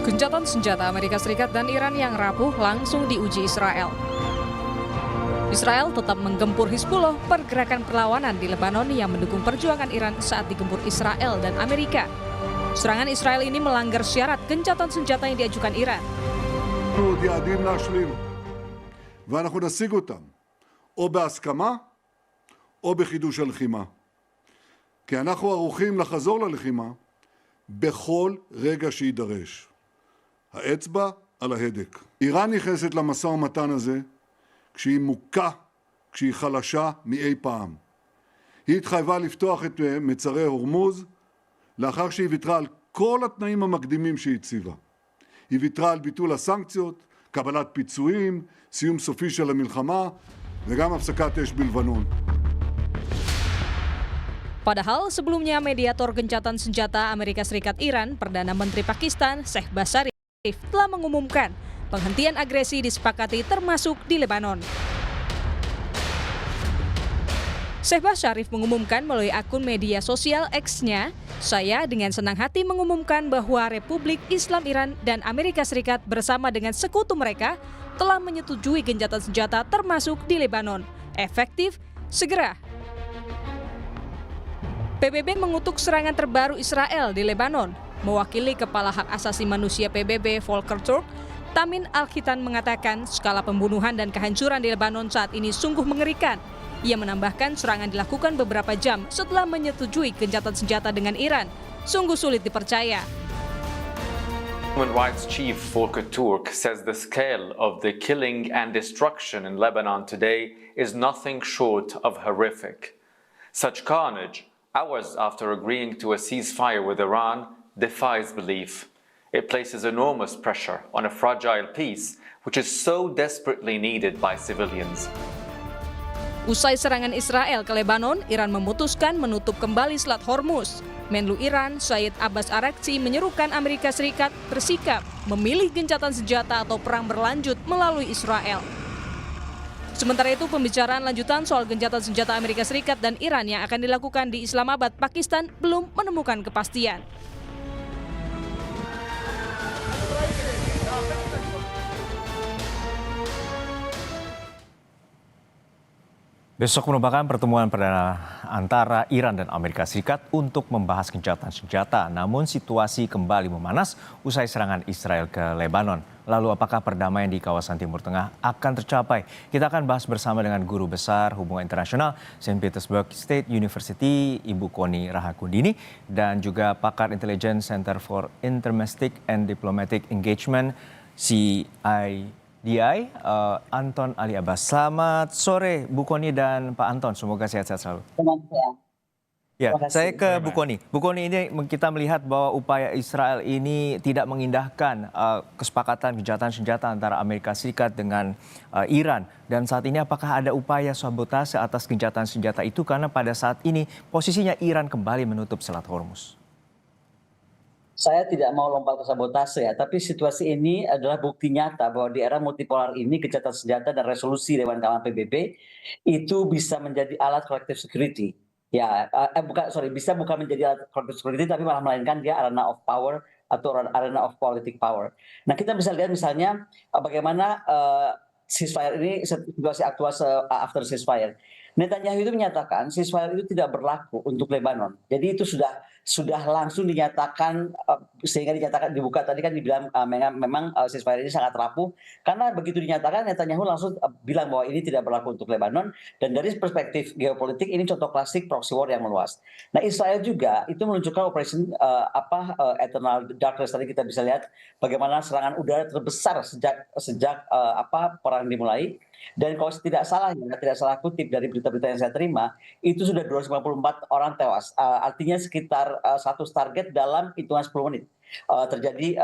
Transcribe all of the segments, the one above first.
Gencatan senjata Amerika Serikat dan Iran yang rapuh langsung diuji Israel. Israel tetap menggempur Hizbullah, pergerakan perlawanan di Lebanon yang mendukung perjuangan Iran saat digempur Israel dan Amerika. Serangan Israel ini melanggar syarat gencatan senjata yang diajukan Iran. יעדים להשלים, ואנחנו נשיג אותם, או בהסכמה, או בחידוש הלחימה. כי אנחנו ערוכים לחזור ללחימה בכל רגע שידרש. האצבע על ההדק. איראן נכנסת למשא ומתן הזה כשהיא מוכה, כשהיא חלשה מאי פעם. היא התחייבה לפתוח את מצרי הורמוז לאחר שהיא ויתרה על כל התנאים המקדימים שהיא הציבה. היא ויתרה על ביטול הסנקציות, קבלת פיצויים, סיום סופי של המלחמה וגם הפסקת אש בלבנון. Padahal sebelumnya mediator gencatan senjata Amerika Serikat Iran, Perdana Menteri Pakistan Shehbaz Sharif telah mengumumkan penghentian agresi disepakati termasuk di Lebanon. Shehbaz Sharif mengumumkan melalui akun media sosial X-nya, "Saya dengan senang hati mengumumkan bahwa Republik Islam Iran dan Amerika Serikat bersama dengan sekutu mereka telah menyetujui gencatan senjata termasuk di Lebanon. Efektif segera." PBB mengutuk serangan terbaru Israel di Lebanon. Mewakili Kepala Hak Asasi Manusia PBB Volker Turk, Tamin Al-Khitan mengatakan skala pembunuhan dan kehancuran di Lebanon saat ini sungguh mengerikan. Ia menambahkan serangan dilakukan beberapa jam setelah menyetujui gencatan senjata dengan Iran. Sungguh sulit dipercaya. Human Rights Chief Volker Turk says the scale of the killing and destruction in Lebanon today is nothing short of horrific. Such carnage, hours after agreeing to a ceasefire with Iran, defies belief. It places enormous pressure on a fragile peace, which is so desperately needed by civilians. Usai serangan Israel ke Lebanon, Iran memutuskan menutup kembali Selat Hormuz. Menlu Iran, Said Abbas Araghchi, menyerukan Amerika Serikat bersikap memilih gencatan senjata atau perang berlanjut melalui Israel. Sementara itu, pembicaraan lanjutan soal gencatan senjata Amerika Serikat dan Iran yang akan dilakukan di Islamabad, Pakistan belum menemukan kepastian. Besok merupakan pertemuan perdana antara Iran dan Amerika Serikat untuk membahas gencatan senjata. Namun situasi kembali memanas usai serangan Israel ke Lebanon. Lalu apakah perdamaian di kawasan Timur Tengah akan tercapai? Kita akan bahas bersama dengan Guru Besar Hubungan Internasional St. Petersburg State University, Ibu Koni Rahakundini, dan juga pakar intelijen Center for Intermestic and Diplomatic Engagement, CIDI, Anton Ali Abbas. Selamat sore Bu Koni dan Pak Anton, semoga sehat-sehat selalu. Ya, saya ke Bu Koni. Bu Koni, ini kita melihat bahwa upaya Israel ini tidak mengindahkan kesepakatan gencatan senjata antara Amerika Serikat dengan Iran. Dan saat ini apakah ada upaya sabotase atas gencatan senjata itu karena pada saat ini posisinya Iran kembali menutup Selat Hormuz? Saya tidak mau lompat ke sabotase ya, tapi situasi ini adalah bukti nyata bahwa di era multipolar ini gencatan senjata dan resolusi Dewan Keamanan PBB itu bisa menjadi alat collective security. Ya, bukan menjadi alat collective security, tapi malah melainkan dia arena of power atau arena of politic power. Nah, kita bisa lihat misalnya bagaimana ceasefire ini, situasi aktual after ceasefire. Netanyahu itu menyatakan ceasefire itu tidak berlaku untuk Lebanon. Jadi itu sudah langsung dinyatakan, sehingga dibuka tadi kan dibilang memang ceasefire ini sangat rapuh, karena begitu dinyatakan Netanyahu langsung bilang bahwa ini tidak berlaku untuk Lebanon. Dan dari perspektif geopolitik ini contoh klasik proxy war yang meluas. Nah, Israel juga itu menunjukkan operation Eternal Darkness. Tadi kita bisa lihat bagaimana serangan udara terbesar sejak perang dimulai. Dan kalau tidak salah kutip dari berita-berita yang saya terima, itu sudah 254 orang tewas. Artinya sekitar satu target dalam hitungan 10 menit terjadi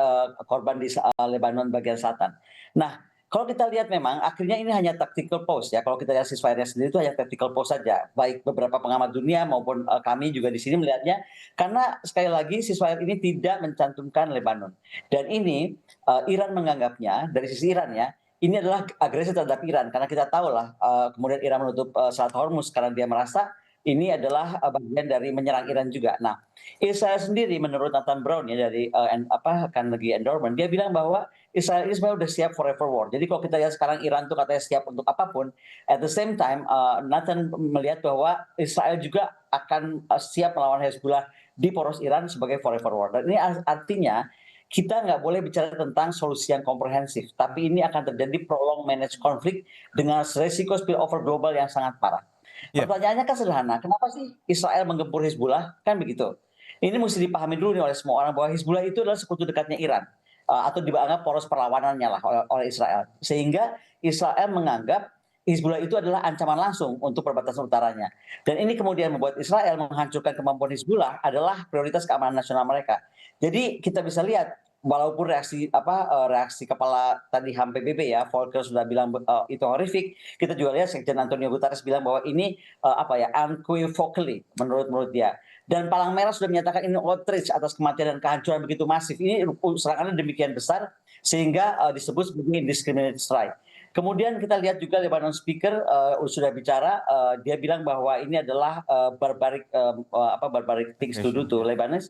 korban di Lebanon bagian selatan. Nah, kalau kita lihat memang akhirnya ini hanya tactical pause ya. Kalau kita lihat ceasefire-nya sendiri itu hanya tactical pause saja. Baik beberapa pengamat dunia maupun kami juga di sini melihatnya, karena sekali lagi ceasefire ini tidak mencantumkan Lebanon. Dan ini Iran menganggapnya, dari sisi Iran ya, ini adalah agresi terhadap Iran, karena kita tahu lah kemudian Iran menutup Selat Hormuz karena dia merasa ini adalah bagian dari menyerang Iran juga. Nah, Israel sendiri menurut Nathan Brown ya dari Carnegie Endowment, dia bilang bahwa Israel ini sebenarnya udah siap forever war. Jadi kalau kita lihat sekarang Iran tuh katanya siap untuk apapun, at the same time Nathan melihat bahwa Israel juga akan siap melawan Hezbollah di poros Iran sebagai forever war. Dan ini artinya kita nggak boleh bicara tentang solusi yang komprehensif, tapi ini akan terjadi prolonged managed konflik dengan resiko spillover global yang sangat parah. Ya. Pertanyaannya kan sederhana, kenapa sih Israel menggempur Hizbullah? Kan begitu. Ini mesti dipahami dulu nih oleh semua orang bahwa Hizbullah itu adalah sekutu dekatnya Iran atau dianggap poros perlawanannya lah oleh Israel. Sehingga Israel menganggap Hizbullah itu adalah ancaman langsung untuk perbatasan utaranya. Dan ini kemudian membuat Israel menghancurkan kemampuan Hizbullah adalah prioritas keamanan nasional mereka. Jadi kita bisa lihat walaupun reaksi kepala tadi HAM PBB ya Volker sudah bilang itu horrific, kita juga lihat Sekjen Antonio Guterres bilang bahwa ini unequivocally menurut dia. Dan Palang Merah sudah menyatakan ini outrage atas kematian dan kehancuran begitu masif. Ini serangannya demikian besar sehingga disebut sebagai indiscriminate strike. Kemudian kita lihat juga Lebanon Speaker sudah bicara, dia bilang bahwa ini adalah barbaric things to do to Lebanese.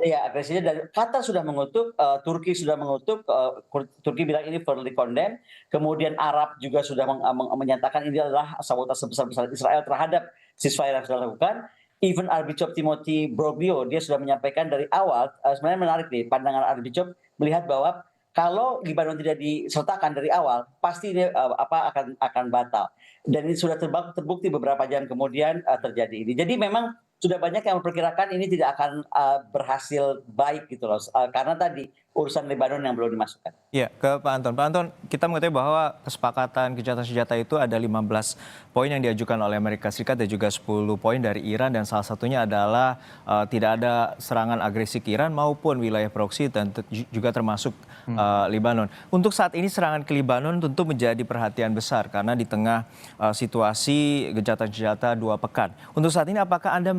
Ya, agresinya dari Qatar sudah mengutuk, Turki sudah mengutuk, Turki bilang ini firmly condemned. Kemudian Arab juga sudah menyatakan ini adalah sabotase besar-besaran Israel terhadap ceasefire yang sudah dilakukan. Even Archbishop Timothy Broglio dia sudah menyampaikan dari awal, sebenarnya menarik nih pandangan Archbishop melihat bahwa kalau Lebanon tidak disertakan dari awal, pasti ini akan batal. Dan ini sudah terbukti beberapa jam kemudian terjadi ini. Jadi memang sudah banyak yang memperkirakan ini tidak akan berhasil baik gitu loh, karena tadi urusan Lebanon yang belum dimasukkan. Ya, ke Pak Anton. Pak Anton, kita mengetahui bahwa kesepakatan gencatan senjata itu ada 15 poin yang diajukan oleh Amerika Serikat dan juga 10 poin dari Iran, dan salah satunya adalah tidak ada serangan agresi ke Iran maupun wilayah proksi dan juga termasuk Lebanon. Untuk saat ini serangan ke Lebanon tentu menjadi perhatian besar karena di tengah situasi gencatan senjata 2 pekan. Untuk saat ini apakah Anda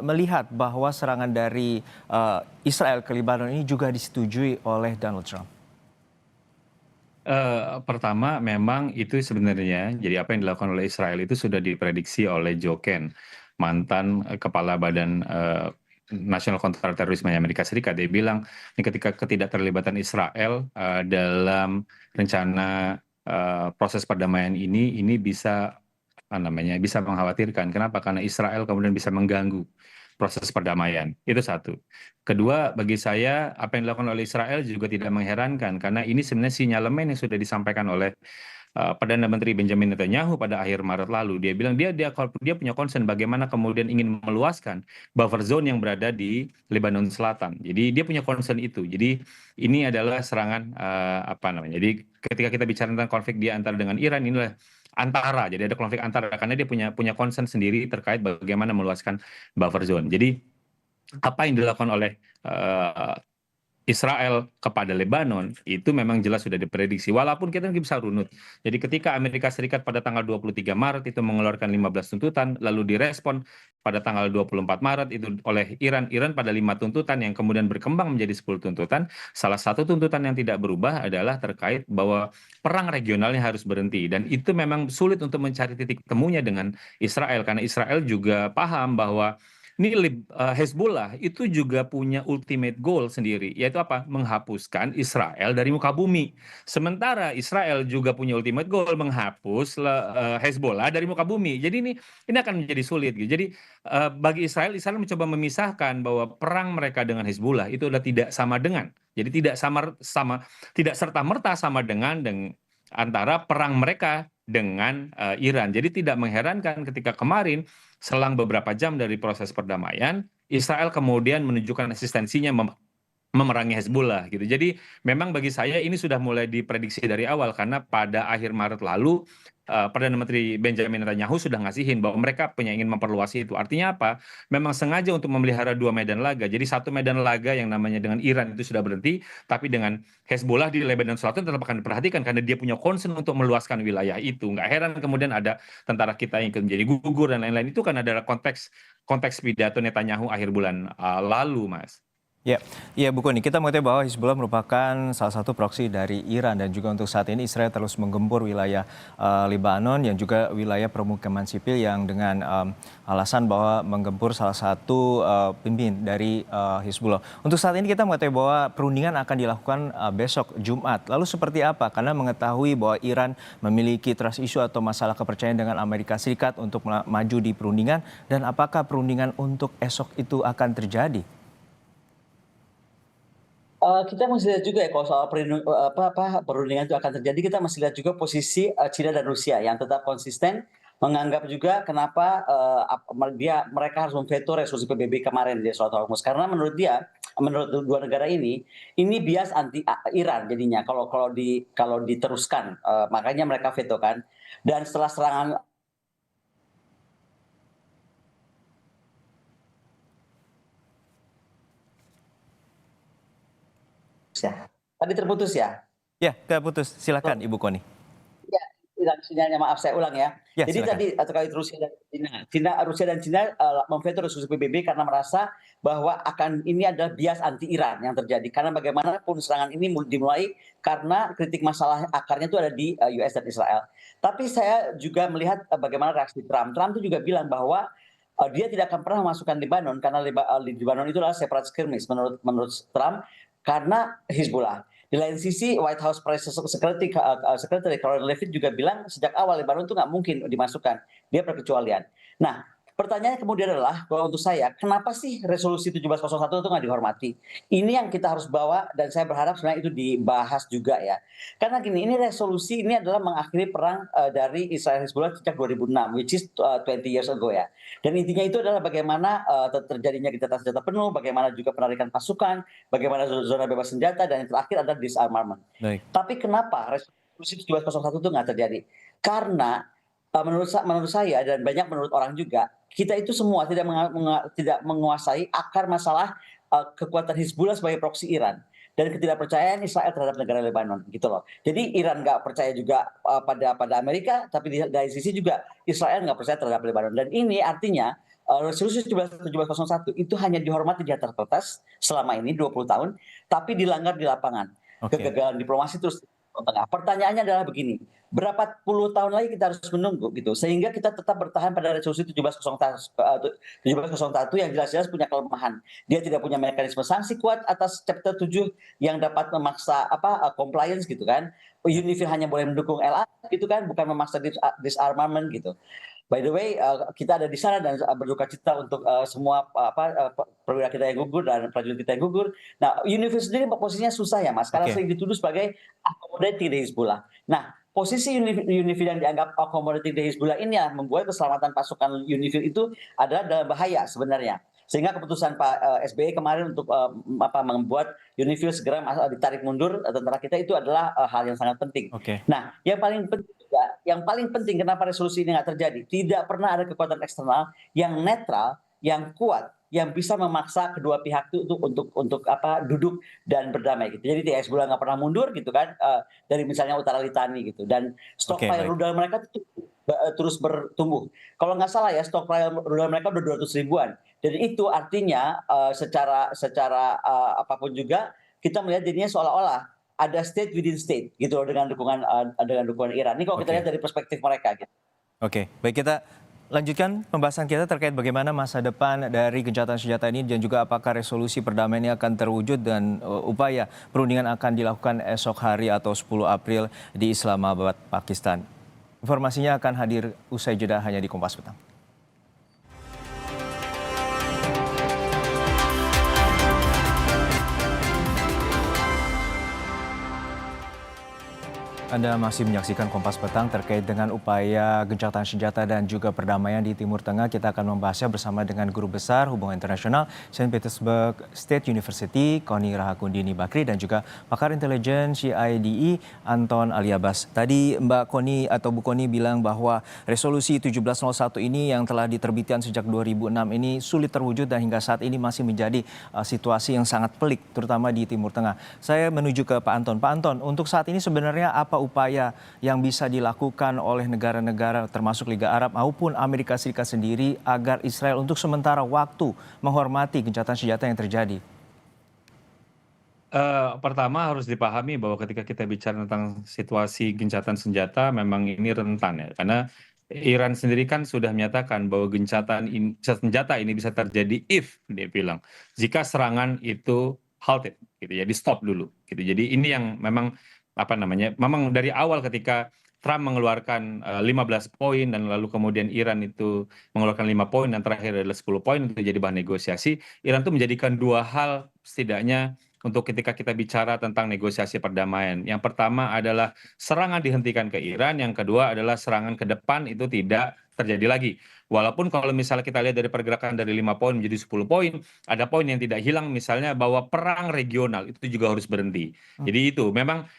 melihat bahwa serangan dari Israel ke Lebanon ini juga disetujui oleh Donald Trump? Pertama memang itu sebenarnya jadi apa yang dilakukan oleh Israel itu sudah diprediksi oleh Joe Ken, mantan kepala Badan Nasional Kontraterorisme Amerika Serikat. Dia bilang ini ketika ketidakterlibatan Israel dalam rencana proses perdamaian ini bisa bisa mengkhawatirkan. Kenapa? Karena Israel kemudian bisa mengganggu proses perdamaian. Itu satu. Kedua, bagi saya apa yang dilakukan oleh Israel juga tidak mengherankan karena ini sebenarnya sinyalemen yang sudah disampaikan oleh Perdana Menteri Benjamin Netanyahu pada akhir Maret lalu. Dia bilang dia punya concern bagaimana kemudian ingin meluaskan buffer zone yang berada di Lebanon Selatan. Jadi dia punya concern itu. Jadi ini adalah serangan Jadi ketika kita bicara tentang konflik dia antara dengan Iran, inilah antara. Jadi ada konflik antara karena dia punya concern sendiri terkait bagaimana meluaskan buffer zone. Jadi apa yang dilakukan oleh Israel kepada Lebanon itu memang jelas sudah diprediksi. Walaupun kita bisa runut. Jadi ketika Amerika Serikat pada tanggal 23 Maret itu mengeluarkan 15 tuntutan, lalu direspon pada tanggal 24 Maret itu oleh Iran. Iran pada 5 tuntutan yang kemudian berkembang menjadi 10 tuntutan. Salah satu tuntutan yang tidak berubah adalah terkait bahwa perang regionalnya harus berhenti. Dan itu memang sulit untuk mencari titik temunya dengan Israel. Karena Israel juga paham bahwa Hezbollah itu juga punya ultimate goal sendiri, yaitu apa? Menghapuskan Israel dari muka bumi. Sementara Israel juga punya ultimate goal menghapus Hezbollah dari muka bumi. Jadi ini akan menjadi sulit. Gitu. Jadi bagi Israel mencoba memisahkan bahwa perang mereka dengan Hezbollah itu adalah tidak sama dengan. Jadi tidak serta-merta sama dengan antara perang mereka dengan Iran. Jadi tidak mengherankan ketika kemarin selang beberapa jam dari proses perdamaian, Israel kemudian menunjukkan eksistensinya memerangi Hezbollah gitu. Jadi memang bagi saya ini sudah mulai diprediksi dari awal karena pada akhir Maret lalu Perdana Menteri Benjamin Netanyahu sudah ngasihin bahwa mereka ingin memperluas itu. Artinya apa? Memang sengaja untuk memelihara 2 medan laga. Jadi satu medan laga yang namanya dengan Iran itu sudah berhenti, tapi dengan Hezbollah di Lebanon Selatan tetap akan diperhatikan karena dia punya concern untuk meluaskan wilayah itu. Nggak heran kemudian ada tentara kita yang menjadi gugur dan lain-lain. Itu kan adalah konteks pidato Netanyahu akhir bulan lalu, Mas. Ya, Bu Koni, kita mengetahui bahwa Hizbullah merupakan salah satu proksi dari Iran dan juga untuk saat ini Israel terus menggempur wilayah Lebanon yang juga wilayah permukiman sipil yang dengan alasan bahwa menggempur salah satu pimpin dari Hizbullah. Untuk saat ini kita mengetahui bahwa perundingan akan dilakukan besok Jumat. Lalu seperti apa? Karena mengetahui bahwa Iran memiliki trust issue atau masalah kepercayaan dengan Amerika Serikat untuk maju di perundingan, dan apakah perundingan untuk esok itu akan terjadi? Kita masih lihat juga ya kalau soal perundingan itu akan terjadi, kita masih lihat juga posisi China dan Rusia yang tetap konsisten menganggap juga kenapa mereka harus memveto resolusi PBB kemarin di Selat Hormuz, karena menurut dua negara ini bias anti Iran jadinya kalau diteruskan, makanya mereka veto kan. Dan setelah serangan ya. Tadi terputus ya? Ya, terputus. Silakan Ibu Koni. Ya, hilang sinyalnya, maaf saya ulang ya. Ya, Jadi silakan. tadi terkait Rusia dan Cina. Rusia dan Cina memveto resolusi PBB karena merasa bahwa ini adalah bias anti Iran yang terjadi. Karena bagaimanapun serangan ini dimulai karena kritik masalah akarnya itu ada di US dan Israel. Tapi saya juga melihat bagaimana reaksi Trump. Trump itu juga bilang bahwa dia tidak akan pernah memasukkan Lebanon karena Lebanon itu adalah separate skirmish menurut Trump, karena Hizbullah. Di lain sisi, White House Press Secretary Caroline Leavitt juga bilang sejak awal Lebanon itu nggak mungkin dimasukkan, dia perkecualian. Nah, pertanyaannya kemudian adalah, kalau untuk saya, kenapa sih resolusi 1701 itu nggak dihormati? Ini yang kita harus bawa, dan saya berharap sebenarnya itu dibahas juga ya. Karena gini, ini resolusi ini adalah mengakhiri perang dari Israel Hizbullah sejak 2006, which is 20 years ago ya. Dan intinya itu adalah bagaimana terjadinya gencatan senjata penuh, bagaimana juga penarikan pasukan, bagaimana zona bebas senjata, dan yang terakhir adalah disarmament. Baik. Tapi kenapa resolusi 1701 itu nggak terjadi? Karena menurut saya dan banyak menurut orang juga, kita itu semua tidak menguasai akar masalah kekuatan Hizbullah sebagai proksi Iran dan ketidakpercayaan Israel terhadap negara Lebanon gitu loh. Jadi Iran nggak percaya juga pada Amerika, tapi dari sisi juga Israel nggak percaya terhadap Lebanon. Dan ini artinya resolusi 1701 itu hanya dihormati di atas kertas selama ini 20 tahun, tapi dilanggar di lapangan. Kegagalan diplomasi terus tengah. Pertanyaannya adalah begini, berapa puluh tahun lagi kita harus menunggu gitu sehingga kita tetap bertahan pada resolusi 1701 yang jelas-jelas punya kelemahan. Dia tidak punya mekanisme sanksi kuat atas chapter 7 yang dapat memaksa compliance gitu kan. UNIFIL hanya boleh mendukung LA gitu kan, bukan memaksa disarmament gitu. By the way, kita ada di sana dan berduka cita untuk semua perwira kita yang gugur dan prajurit kita yang gugur. Nah, UNIFIL sendiri posisinya susah ya Mas, karena sering dituduh sebagai accommodating di Hizbullah. Nah, posisi UNIFIL yang dianggap accommodating di Hizbullah ini yang membuat keselamatan pasukan UNIFIL itu adalah dalam bahaya sebenarnya. Sehingga keputusan Pak SBY kemarin untuk membuat UNIFIL segera ditarik mundur tentara kita itu adalah hal yang sangat penting. Nah, yang paling penting kenapa resolusi ini nggak terjadi? Tidak pernah ada kekuatan eksternal yang netral, yang kuat, yang bisa memaksa kedua pihak itu untuk duduk dan berdamai gitu. Jadi Hizbullah nggak pernah mundur gitu kan dari misalnya Utara Litani gitu, dan stockpile rudal mereka terus bertumbuh. Kalau nggak salah ya stockpile rudal mereka udah 200 ribuan. Dan itu artinya secara apapun juga kita melihat jadinya seolah-olah ada state within state gitu loh dengan dukungan Iran. Ini kalau kita lihat dari perspektif mereka gitu. Oke, baik, kita lanjutkan pembahasan kita terkait bagaimana masa depan dari gencatan senjata ini dan juga apakah resolusi perdamaian ini akan terwujud dan upaya perundingan akan dilakukan esok hari atau 10 April di Islamabad, Pakistan. Informasinya akan hadir usai jeda hanya di Kompas Petang. Anda masih menyaksikan Kompas Petang terkait dengan upaya gencatan senjata dan juga perdamaian di Timur Tengah. Kita akan membahasnya bersama dengan Guru Besar Hubungan Internasional St. Petersburg State University, Koni Rahakundini Bakri, dan juga pakar intelijen CIDE, Anton Aliabas. Tadi Mbak Koni atau Bu Koni bilang bahwa resolusi 1701 ini yang telah diterbitkan sejak 2006 ini sulit terwujud dan hingga saat ini masih menjadi situasi yang sangat pelik, terutama di Timur Tengah. Saya menuju ke Pak Anton. Pak Anton, untuk saat ini sebenarnya apa upaya yang bisa dilakukan oleh negara-negara termasuk Liga Arab maupun Amerika Serikat sendiri agar Israel untuk sementara waktu menghormati gencatan senjata yang terjadi? Pertama harus dipahami bahwa ketika kita bicara tentang situasi gencatan senjata memang ini rentan ya, karena Iran sendiri kan sudah menyatakan bahwa senjata ini bisa terjadi if dia bilang, jika serangan itu halted gitu ya, di-stop dulu gitu. Jadi ini yang memang apa namanya, memang dari awal ketika Trump mengeluarkan 15 poin dan lalu kemudian Iran itu mengeluarkan 5 poin dan terakhir adalah 10 poin itu jadi bahan negosiasi, Iran itu menjadikan dua hal setidaknya untuk ketika kita bicara tentang negosiasi perdamaian. Yang pertama adalah serangan dihentikan ke Iran, yang kedua adalah serangan ke depan itu tidak terjadi lagi. Walaupun kalau misalnya kita lihat dari pergerakan dari 5 poin menjadi 10 poin, ada poin yang tidak hilang misalnya bahwa perang regional itu juga harus berhenti. Jadi itu memang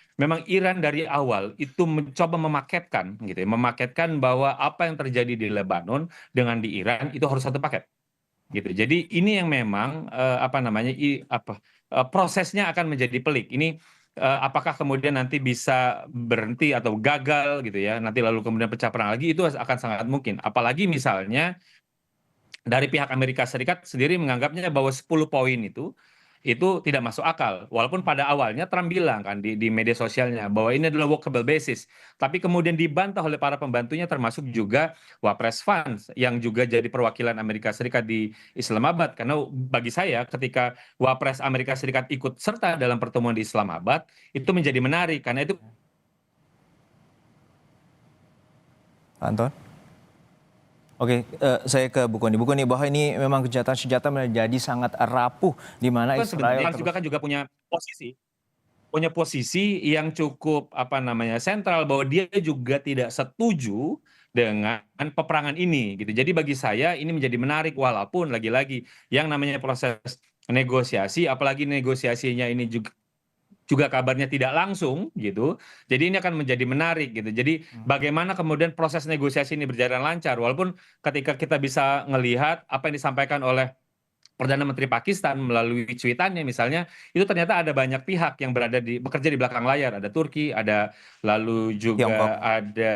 Iran dari awal itu mencoba memaketkan gitu ya, memaketkan bahwa apa yang terjadi di Lebanon dengan di Iran itu harus satu paket gitu. Jadi ini yang memang apa namanya prosesnya akan menjadi pelik. Ini apakah kemudian nanti bisa berhenti atau gagal gitu ya. Nanti lalu kemudian pecah perang lagi itu akan sangat mungkin. Apalagi misalnya dari pihak Amerika Serikat sendiri menganggapnya bahwa 10 poin itu tidak masuk akal. Walaupun pada awalnya Trump bilang kan di media sosialnya bahwa ini adalah workable basis. Tapi kemudian dibantah oleh para pembantunya termasuk juga Wapres Vance yang juga jadi perwakilan Amerika Serikat di Islamabad. Karena bagi saya ketika Wapres Amerika Serikat ikut serta dalam pertemuan di Islamabad itu menjadi menarik karena itu Anton? Oke, saya ke Bu Kony. Bu Kony, bahwa ini memang gencatan senjata menjadi sangat rapuh di mana kan Israel sebenarnya juga punya posisi yang cukup apa namanya sentral bahwa dia juga tidak setuju dengan peperangan ini gitu. Jadi bagi saya ini menjadi menarik walaupun lagi-lagi yang namanya proses negosiasi apalagi negosiasinya ini juga kabarnya tidak langsung gitu. Jadi ini akan menjadi menarik gitu. Jadi bagaimana kemudian proses negosiasi ini berjalan lancar walaupun ketika kita bisa melihat apa yang disampaikan oleh Perdana Menteri Pakistan melalui cuitannya misalnya itu ternyata ada banyak pihak yang bekerja di belakang layar, ada Turki, ada lalu Tiongkok. juga ada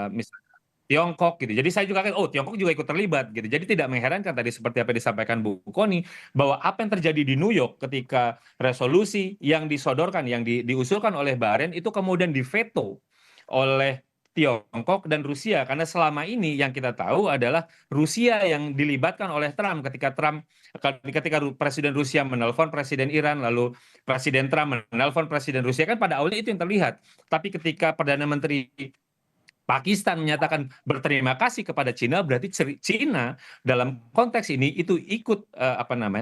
misalnya Tiongkok gitu. Jadi saya juga kan Tiongkok juga ikut terlibat gitu. Jadi tidak mengherankan tadi seperti apa yang disampaikan Bu Kony bahwa apa yang terjadi di New York ketika resolusi yang disodorkan yang diusulkan oleh Bahrain itu kemudian diveto oleh Tiongkok dan Rusia karena selama ini yang kita tahu adalah Rusia yang dilibatkan oleh Trump ketika Presiden Rusia menelpon Presiden Iran lalu Presiden Trump menelpon Presiden Rusia kan pada awalnya itu yang terlihat tapi ketika Perdana Menteri Pakistan menyatakan berterima kasih kepada Cina, berarti Cina dalam konteks ini itu ikut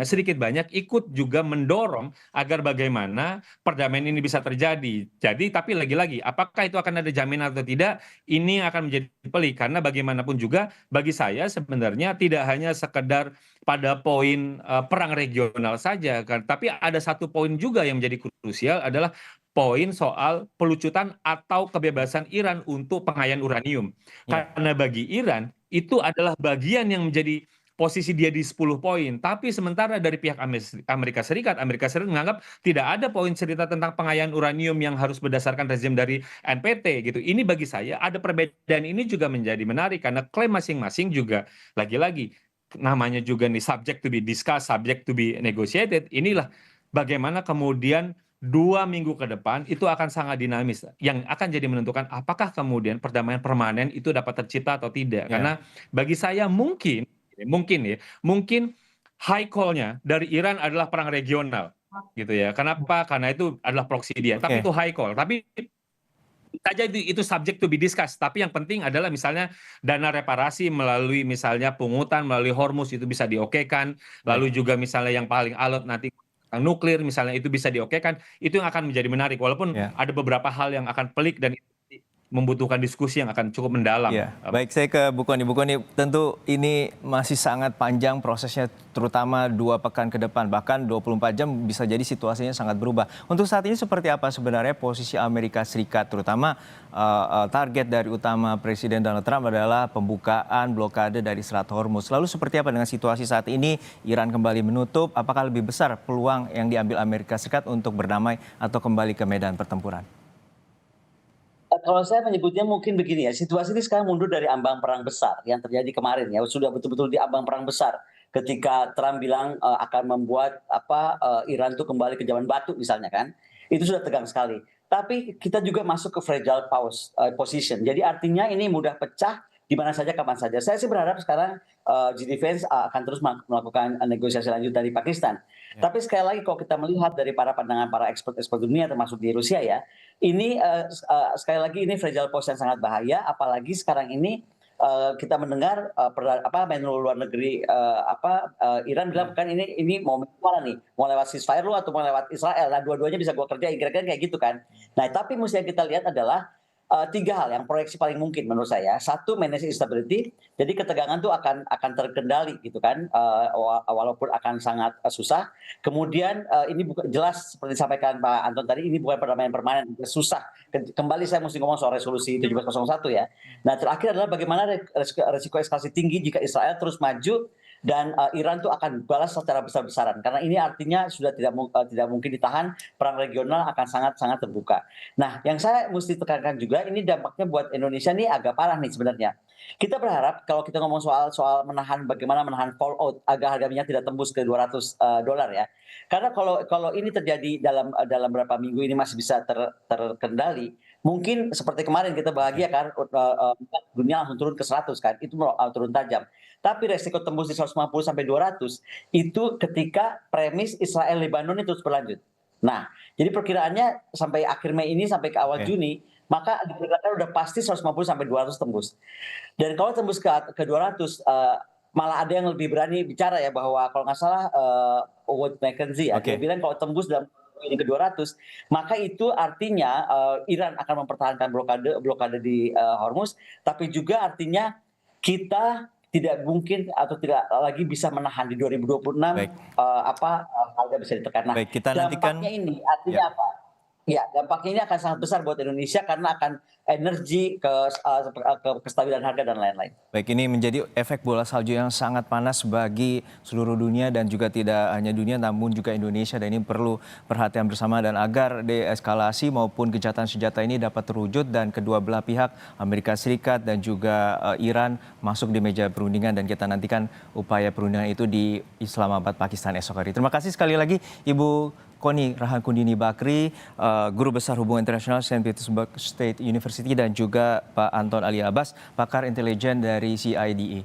sedikit banyak ikut juga mendorong agar bagaimana perdamaian ini bisa terjadi. Jadi tapi lagi-lagi apakah itu akan ada jaminan atau tidak? Ini akan menjadi pelik karena bagaimanapun juga bagi saya sebenarnya tidak hanya sekedar pada poin perang regional saja kan, tapi ada satu poin juga yang menjadi krusial adalah poin soal pelucutan atau kebebasan Iran untuk pengayaan uranium. Ya. Karena bagi Iran itu adalah bagian yang menjadi posisi dia di 10 poin. Tapi sementara dari pihak Amerika Serikat menganggap tidak ada poin cerita tentang pengayaan uranium yang harus berdasarkan rezim dari NPT gitu. Ini bagi saya ada perbedaan ini juga menjadi menarik karena klaim masing-masing juga lagi-lagi namanya juga nih subject to be discussed, subject to be negotiated. Inilah bagaimana kemudian 2 minggu ke depan itu akan sangat dinamis yang akan jadi menentukan apakah kemudian perdamaian permanen itu dapat tercipta atau tidak. Karena bagi saya mungkin high call-nya dari Iran adalah perang regional gitu ya. Kenapa? Karena itu adalah proksi dia. Tapi itu high call. Tapi saja itu subject to be discussed. Tapi yang penting adalah misalnya dana reparasi melalui misalnya pungutan melalui Hormuz itu bisa diokekan. Lalu juga misalnya yang paling alot nanti nuklir misalnya itu bisa diokekan, itu yang akan menjadi menarik walaupun ada beberapa hal yang akan pelik dan membutuhkan diskusi yang akan cukup mendalam. Ya, baik saya ke Bu Kony. Bu Kony, tentu ini masih sangat panjang prosesnya terutama 2 pekan ke depan bahkan 24 jam bisa jadi situasinya sangat berubah. Untuk saat ini seperti apa sebenarnya posisi Amerika Serikat terutama target dari utama Presiden Donald Trump adalah pembukaan blokade dari Selat Hormuz. Lalu seperti apa dengan situasi saat ini? Iran kembali menutup, apakah lebih besar peluang yang diambil Amerika Serikat untuk berdamai atau kembali ke medan pertempuran? Kalau saya menyebutnya mungkin begini ya, situasi ini sekarang mundur dari ambang perang besar yang terjadi kemarin ya, sudah betul-betul di ambang perang besar. ketika Trump bilang akan membuat Iran tuh kembali ke zaman batu misalnya kan, itu sudah tegang sekali. Tapi kita juga masuk ke fragile position. Jadi artinya ini mudah pecah di mana saja kapan saja. Saya sih berharap sekarang G-Defense akan terus melakukan negosiasi lanjut dari Pakistan. Tapi sekali lagi kalau kita melihat dari pandangan para expert dunia termasuk di Rusia ya, ini sekali lagi ini fragile position yang sangat bahaya, apalagi sekarang ini kita mendengar Menlu Luar Negeri Iran bilang kan ini mau mana nih, mau lewat ceasefire lu atau mau lewat Israel. Nah dua-duanya bisa gua kerjain, kira-kira kayak gitu kan. Nah tapi mesti yang kita lihat adalah tiga hal yang proyeksi paling mungkin menurut saya. Satu, manage instability, jadi ketegangan tuh akan terkendali gitu kan, walaupun akan sangat susah. Kemudian ini bukan jelas seperti disampaikan Pak Anton tadi, ini bukan perdamaian permanen, susah. Kembali saya mesti ngomong soal resolusi 1701 ya. Nah terakhir adalah bagaimana resiko eskalasi tinggi jika Israel terus maju dan Iran tuh akan balas secara besar-besaran, karena ini artinya sudah tidak mungkin ditahan, perang regional akan sangat-sangat terbuka. Nah, yang saya mesti tekankan juga, ini dampaknya buat Indonesia nih agak parah nih sebenarnya. Kita berharap kalau kita ngomong soal bagaimana menahan fallout agar harga minyak tidak tembus ke $200 ya. Karena kalau ini terjadi dalam berapa minggu ini masih bisa terkendali, mungkin seperti kemarin kita bahagia kan, dunia langsung turun ke 100 kan, itu turun tajam. Tapi resiko tembus di 150 sampai 200 itu ketika premis Israel Lebanon itu terus berlanjut. Nah, jadi perkiraannya sampai akhir Mei ini sampai ke awal Juni, maka diperkirakan udah pasti 150 sampai 200 tembus. Dan kalau tembus ke 200, malah ada yang lebih berani bicara ya, bahwa kalau nggak salah Wood Mackenzie ya, dia bilang kalau tembus dalam ini ke 200, maka itu artinya Iran akan mempertahankan blokade di Hormuz, tapi juga artinya kita tidak mungkin atau tidak lagi bisa menahan di 2026 harga bisa ditekan. Nah, kita nantikan dampaknya ini artinya apa? Ya, dampaknya ini akan sangat besar buat Indonesia karena akan energi ke kestabilan harga dan lain-lain. Baik, ini menjadi efek bola salju yang sangat panas bagi seluruh dunia dan juga tidak hanya dunia namun juga Indonesia, dan ini perlu perhatian bersama dan agar deeskalasi maupun gencatan senjata ini dapat terwujud dan kedua belah pihak Amerika Serikat dan juga Iran masuk di meja perundingan, dan kita nantikan upaya perundingan itu di Islamabad, Pakistan esok hari. Terima kasih sekali lagi Ibu Koni Rahakundini Bakri, Guru Besar Hubungan Internasional St. Petersburg State University, dan juga Pak Anton Ali Abbas, pakar intelijen dari CIDE.